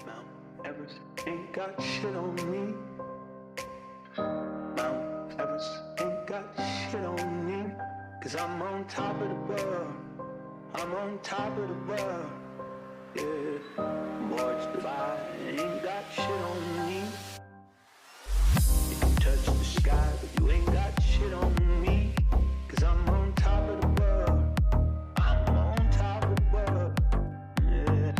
Mount Everest ain't got shit on me. Mount Everest ain't got shit on me. Cause I'm on top of the world. I'm on top of the world. Yeah, Mords Divide ain't got shit on me. You can touch the sky, but you ain't got shit on me. Cause I'm on top of the world. I'm on top of the world. Yeah.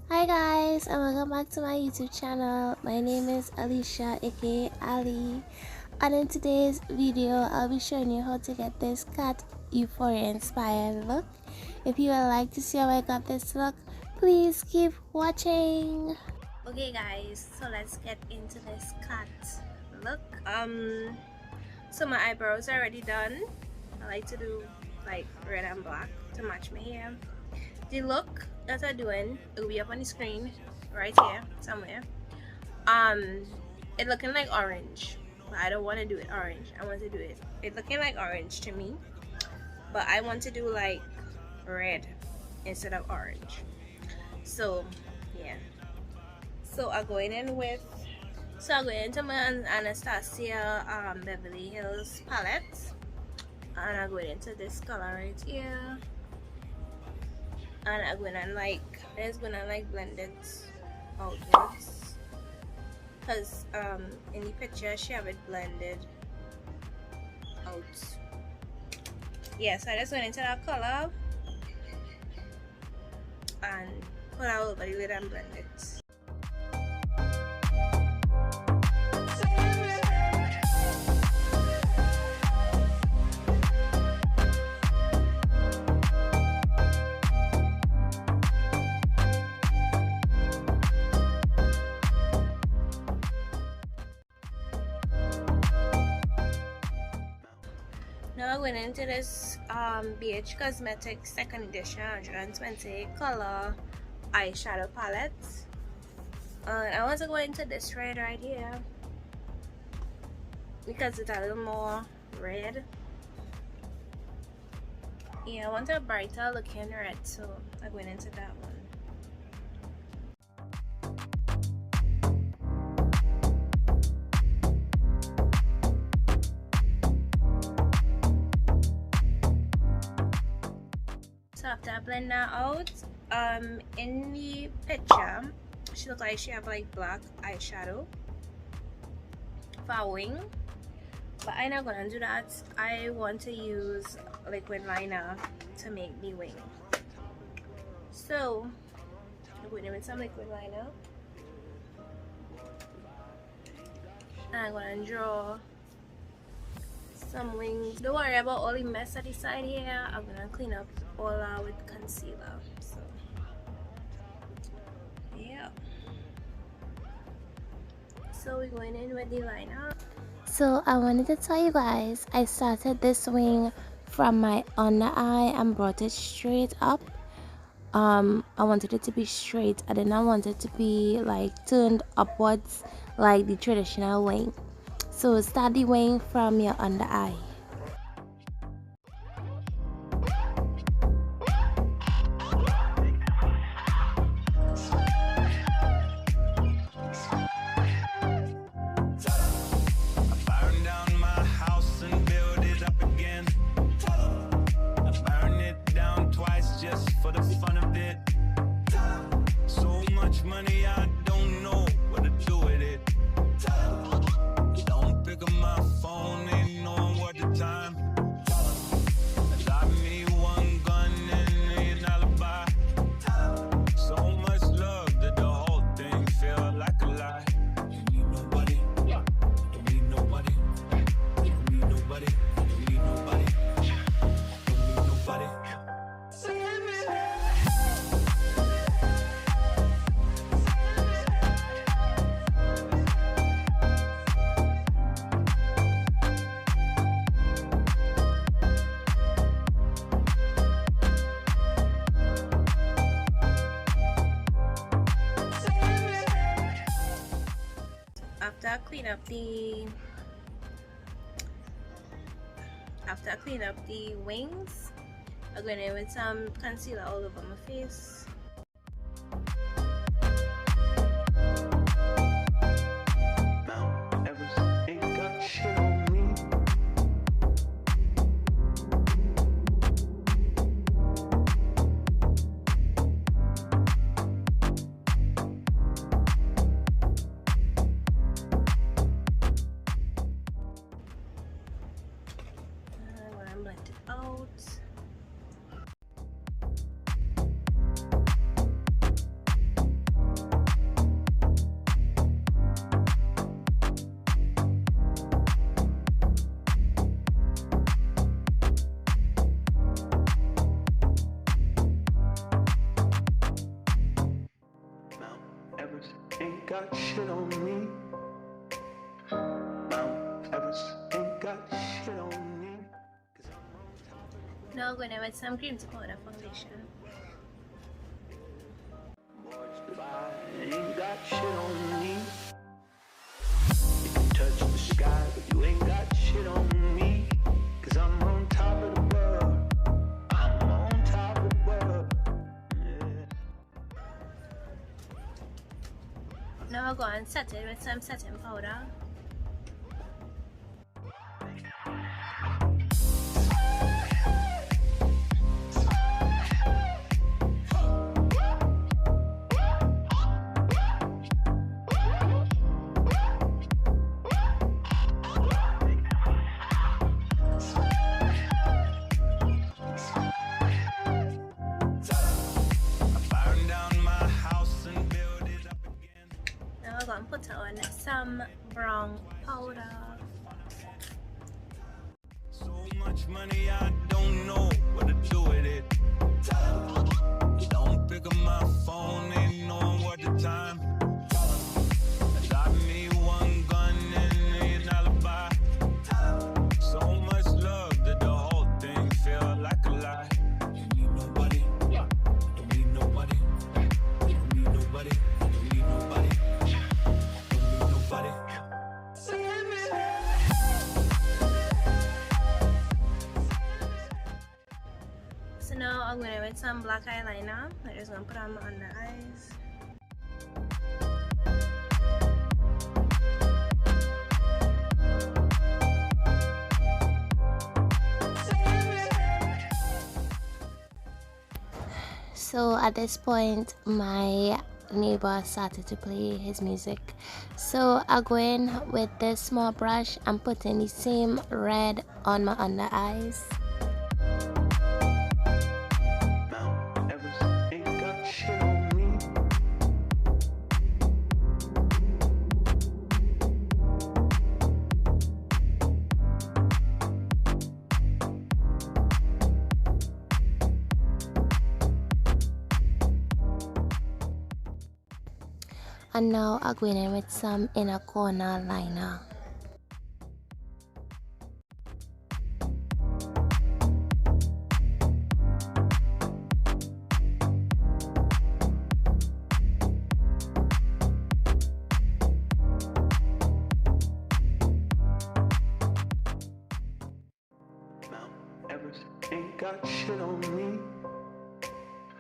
Hi guys, and welcome back to my YouTube channel. My name is Alicia, aka Ali, and in today's video I'll be showing you how to get this cat Euphoria inspired look. If you would like to see how I got this look, please keep watching. Okay guys, so let's get into this cat look. So my eyebrows are already done. I like to do like red and black to match my hair. The look that I'm doing, it will be up on the screen right here somewhere. It looking like orange, but I don't want to do it orange. I want to do it looking like orange to me, but I want to do like red instead of orange. So yeah, so I'm going in with into my Anastasia Beverly Hills palette, and I'm going into this color right here. And I'm gonna blend it outwards, because in the picture she have it blended out. Yeah, so I just went into that color and put out over the lid and blend it. Now I went into this BH Cosmetics second edition 120 color eyeshadow palette, and I want to go into this red right here because it's a little more red. Yeah, I want a brighter looking red, so I went into that one. So after I blend that out, in the picture she looks like she have like black eyeshadow for a wing, but I'm not gonna do that. I want to use liquid liner to make the wing, so I'm going in with some liquid liner and I'm gonna draw some wings. Don't worry about all the mess at the side here. I'm gonna clean up all with concealer. So yeah, so we're going in with the liner. So I wanted to tell you guys, I started this wing from my under eye and brought it straight up. I wanted it to be straight. I did not want it to be like turned upwards like the traditional wing. So start the wing from your under eye. After I clean up the wings, I'm going in with some concealer all over my face. Mount Everest ain't got shit on me. I'm gonna blend it out. Mount Everest ain't got shit on me. Mount Everest ain't got shit on me. 'Cause I'm on top of the Now I'm going in with some cream to powder foundation. boards Dubai ain't got shit on me. You can touch the sky, but you ain't got shit on me. 'Cause I'm on top of the world. I'm on top of the world. Yeah. Now I'll go and set it with some setting powder. Burn down my house and build it up again. Now I'm going to put on some brown powder. So much money, I don't know what to do with it. Don't pick up my phone, ain't knowing what the time. I got me one gun and an alibi. So much love that the whole thing feel like a lie. You need nobody, don't need nobody. Don't need nobody, don't need nobody. Don't need nobody. So now I'm going to with some black eyeliner. I'm just going to put on my under eyes. So at this point my neighbor started to play his music, so I go in with this small brush and put in the same red on my under eyes. Mount Everest ain't got shit on me. And now I'm going in with some inner corner liner. Mount Everest ain't got shit on me.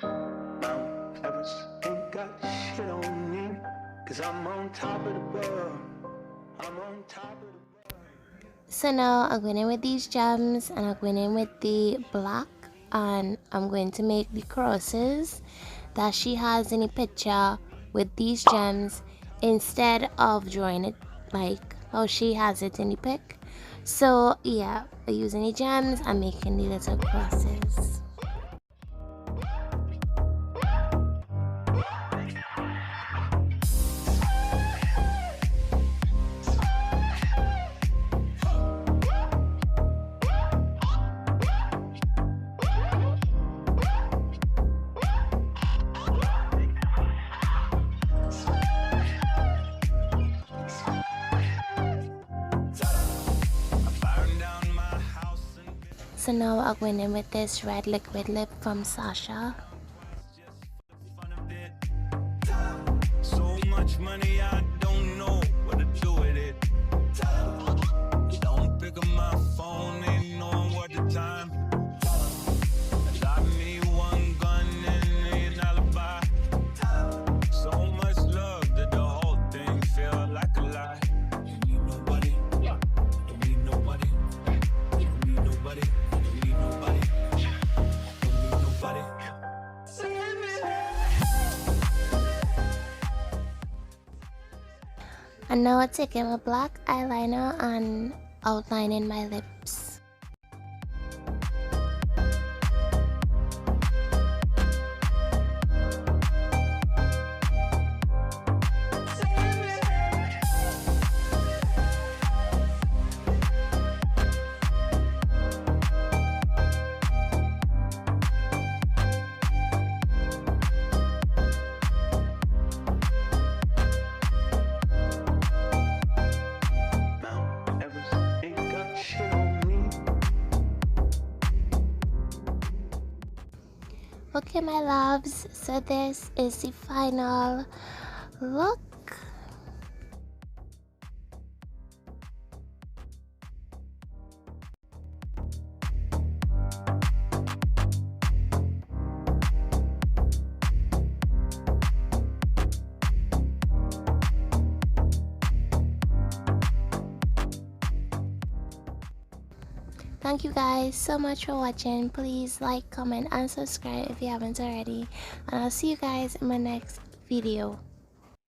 Mount Everest ain't got shit on me. 'Cause I'm on top of the world. I'm on top of the world. So now I'm going in with these gems and I'm going in with the black, and I'm going to make the crosses that she has in the picture with these gems instead of drawing it like how she has it in the pic. So yeah, by using the gems I'm making the little crosses. So now I'm going in with this red liquid lip from Sacha. So much money, I don't know what to do with it. Don't pick up my phone, ain't knowing what the time. I And now I'm taking my black eyeliner and outlining my lips. Mount Everest ain't got shit on me. Okay, my loves, so this is the final look. Thank you guys so much for watching. Please like, comment and subscribe if you haven't already, and I'll see you guys in my next video.